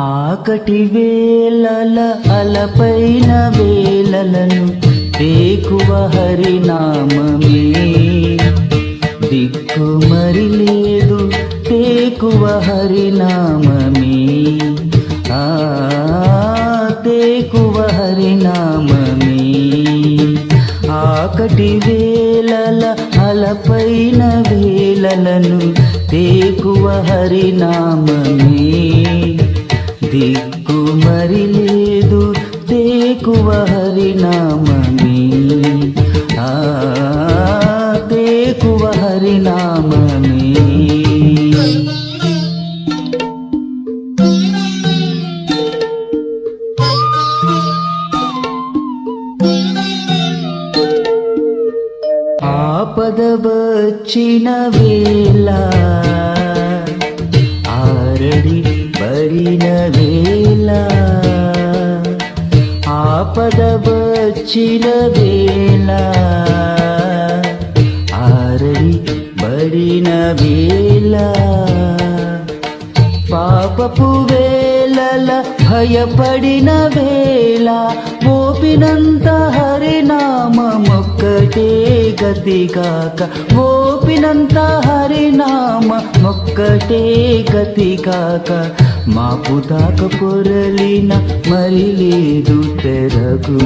ఆకటి వేళల అలపైన వేళలను తేకువ హరినామమే దిక్కు మరి లేదు తేకువ హరినామమే తేకువ హరినామమే ఆకటి వేళల అలపైన వేళలను తేకువ హరినామమే దిక్కు మరి లేదు తేకువ హరినామమే తేకువ హరినామమే ఆపద వచ్చిన వేళ ఆరడి పడిన వేళ ఆపద వచ్చిన వేళ ఆరడి పడిన వేళ పాపపు వేళల భయపడిన వేళ ఓపినంత హరినామమొక్కటే గతిగాక ఓపినంత హరినామమొక్కటే గతిగాక మాపు దాక పొరలిన మరి లేదు తెరగు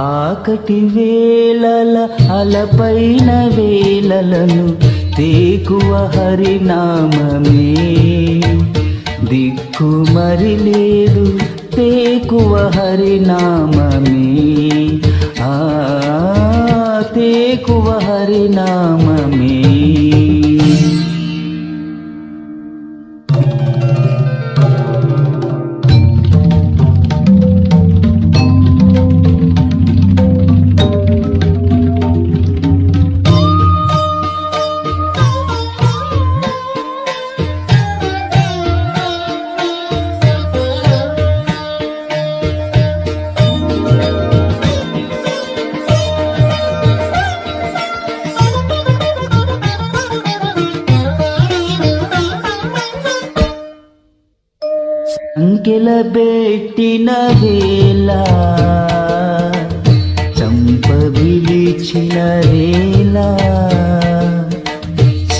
ఆకటి వేళల అలపైన వేళలను తేకువ హరినామమే దిక్కు మరి లేదు తేకువ హరినామమే తేకువ హరినామమే సంకెల పెట్టిన వేళ చంప విలిచిన వేళ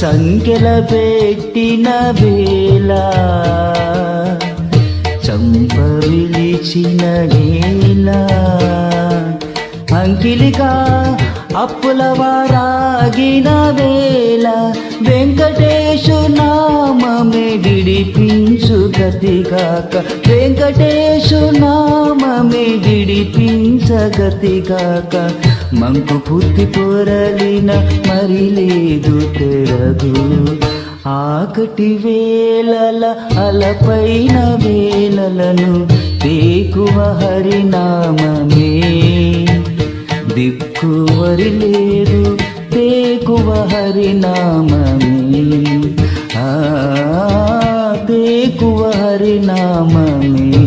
సంకెల పెట్టిన వేళ చంప విలిచిన వేళ అంకిలిగా అప్పుల వారాగిన వేళ వెంకటేశు నామమే విడిపించు గతిగాక వెంకటేశు నామమే విడిపించగతిగాక మంకు పుత్తి పొరలిన మరి లేదు తెరగు ఆకటి వేళల అలపైన వేళలను తేకువ హరినామమే దిక్కు మరి లేదు తేకువ హరినామమే తేకువ హరినామమే